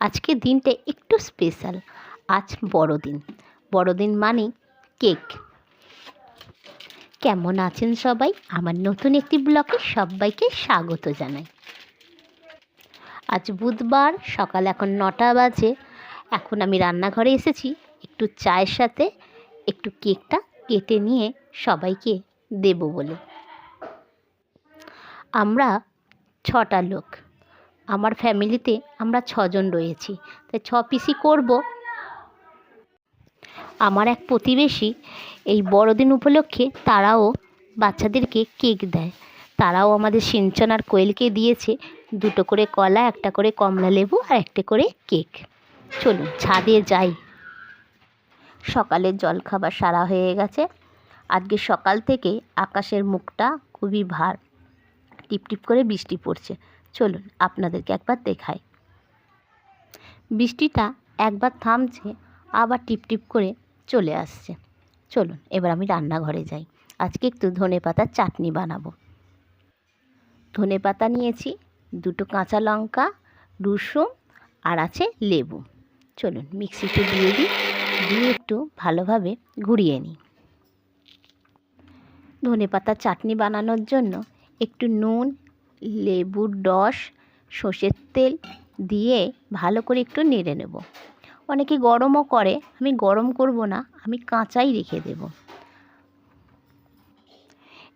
আজকের দিনটা একটু স্পেশাল। আজ বড়দিন। বড়দিন মানে কেক। কেমন আছেন সবাই? আমার নতুন একটি ব্লগে সবাইকে স্বাগত জানাই। আজ বুধবার, সকাল এখন 9টা বাজে। এখন আমি রান্নাঘরে এসেছি একটু চায়ের সাথে একটু কেকটা কেটে নিয়ে সবাইকে দেব বলে। আমরা 6টা লোক। আমার ফ্যামিলিতে আমরা 6জন রয়েছি, তাই 6 পিসই করব। আমার এক প্রতিবেশী এই বড়দিন উপলক্ষে তারাও বাচ্চাদেরকে কেক দেয়। তারাও আমাদের সিঞ্চন আর কোয়েলকে দিয়েছে 2টো করে কলা, 1টা করে কমলা লেবু আর 1টা করে কেক। চলুন ছাদে যাই। সকালের জলখাবার সারা হয়ে গেছে। আজকে সকাল থেকে আকাশের মুখটা খুবই ভার, টিপটিপ করে বৃষ্টি পড়ছে। চলুন আপনাদেরকে একবার দেখাই। বৃষ্টিটা একবার থামছে, আবার টিপটিপ করে চলে আসছে। চলুন এবার আমি রান্নাঘরে যাই। আজকে একটু ধনেপাতার চাটনি বানাবো। ধনেপাতা নিয়েছি, 2টো কাঁচা লঙ্কা, রসুন আর আছে লেবু। চলুন মিক্সিতে দিয়ে দিই, দিয়ে একটু ভালোভাবে ঘুরিয়ে নিই। ধনেপাতার চাটনি বানানোর জন্য একটু নুন, লেবুর রস, সর্ষের তেল দিয়ে ভালো করে একটু নেড়ে নেব। অনেকে গরমও করে, আমি গরম করব না, আমি কাঁচাই রেখে দেব।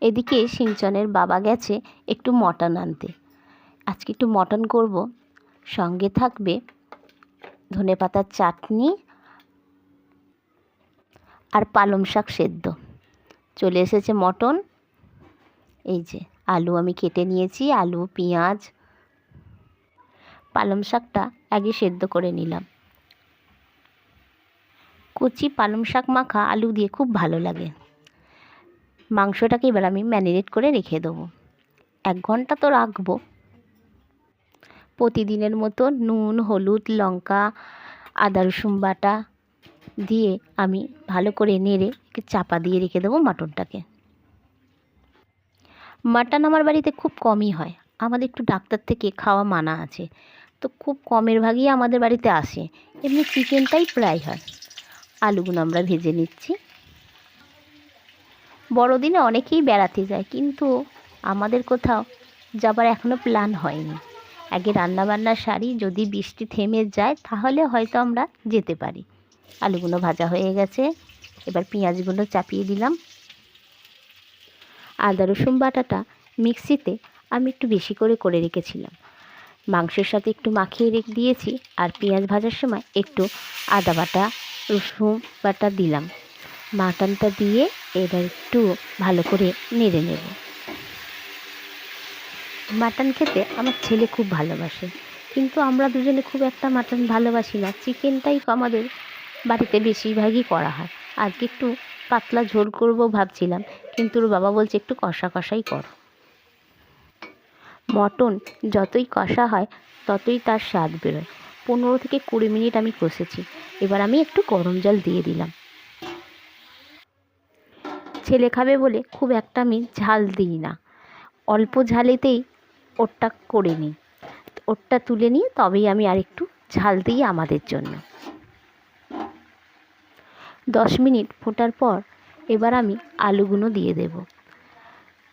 এদিকে সিঞ্চনের বাবা গেছে একটু মটন আনতে। আজকে একটু মটন করব, সঙ্গে থাকবে ধনেপাতার চাটনি আর পালং শাক সেদ্ধ। চলে এসেছে মটন। এই যে আলু আমি কেটে নিয়েছি, আলু, পেঁয়াজ। পালং শাকটা আগে সেদ্ধ করে নিলাম। কচি পালং শাক মাখা আলু দিয়ে খুব ভালো লাগে। মাংসটাকে এবার আমি ম্যারিনেট করে রেখে দেবো। 1 ঘন্টা তো রাখবো। প্রতিদিনের মতো নুন, হলুদ, লঙ্কা, আদা রসুন বাটা দিয়ে আমি ভালো করে নেড়ে চাপা দিয়ে রেখে দেবো মাটনটাকে। মাটন আমার বাড়িতে খুব কমই হয়, আমাদের একটু ডাক্তার থেকে খাওয়া মানা আছে, তো খুব কমের ভাগই আমাদের বাড়িতে আসে। এমনি চিকেনটাই প্রায় হয়। আলুগুলো আমরা ভেজে নিচ্ছি। বড়দিনে অনেকেই বেড়াতে যায়, কিন্তু আমাদের কোথাও যাবার এখনও প্ল্যান হয়নি। আগে রান্নাবান্না সারি, যদি বৃষ্টি থেমে যায় তাহলে হয়তো আমরা যেতে পারি। আলুগুলো ভাজা হয়ে গেছে, এবার পেঁয়াজগুলো চাপিয়ে দিলাম। আদা রসুন বাটাটা মিক্সিতে আমি একটু বেশি করে রেখেছিলাম, মাংসের সাথে একটু মাখিয়ে রেখে দিয়েছি। আর পেঁয়াজ ভাজার সময় একটু আদা বাটা, রসুন বাটা দিলাম। মাটনটা দিয়ে এবার একটু ভালো করে নেড়ে নেব। মাটন খেতে আমার ছেলে খুব ভালোবাসে, কিন্তু আমরা দুজনে খুব একটা মাটন ভালোবাসি না। চিকেনটাই আমাদের বাড়িতে বেশিরভাগই করা হয়। আজকে একটু পাতলা ঝোল করব ভাবছিলাম, কিন্তু ওর বাবা বলছে একটু কষা কষাই করো। মটন যতই কষা হয় ততই তার স্বাদ বেরোয়। 15 থেকে 20 মিনিট আমি কষেছি। এবার আমি একটু গরম জল দিয়ে দিলাম। ছেলে খাবে বলে খুব একটা আমি ঝাল দিই না, অল্প ঝালেতেই ওরটা করে নিই। ওরটা তুলে নিয়ে তবেই আমি আর একটু ঝাল দিই আমাদের জন্য। 10 মিনিট ফোটার পর এবার আমি আলুগুলো দিয়ে দেব।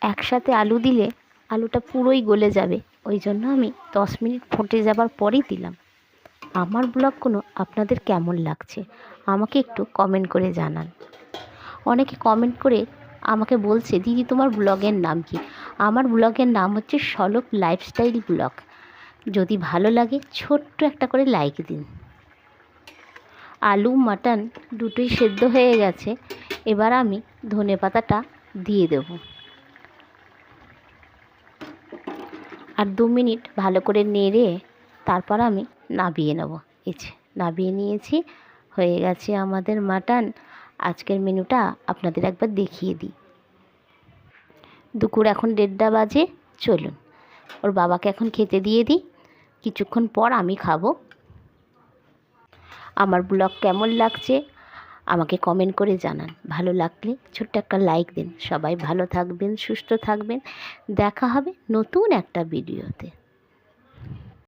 একসাথে আলু দিলে আলুটা পুরোই গলে যাবে, ওই জন্য আমি 10 মিনিট ফুটে যাবার পরেই দিলাম। আমার ব্লগগুলো আপনাদের কেমন লাগছে আমাকে একটু কমেন্ট করে জানান। অনেকে কমেন্ট করে আমাকে বলছে, দিদি তোমার ব্লগের নাম কি? আমার ব্লগের নাম হচ্ছে সলভ লাইফস্টাইল ব্লগ। যদি ভালো লাগে ছোট্ট একটা করে লাইক দিন। আলু মাটন দুটোই সেদ্ধ হয়ে গেছে, এবার আমি ধনেপাতাটা দিয়ে দেব। আর 2 মিনিট ভালো করে নেড়ে তারপর আমি নামিয়ে নেব। নামিয়ে নিয়েছি, হয়ে গেছে আমাদের মাটন। আজকের মেনুটা আপনাদের একবার দেখিয়ে দিই। দুপুর এখন 1:30 বাজে। চলুন ওর বাবাকে এখন খেতে দিয়ে দিই, কিছুক্ষণ পর আমি খাবো। আমার ব্লগ কেমন লাগছে আমাকে কমেন্ট করে জানান। ভালো লাগলে ছোট্ট একটা লাইক দিন। সবাই ভালো থাকবেন, সুস্থ থাকবেন। দেখা হবে নতুন একটা ভিডিওতে।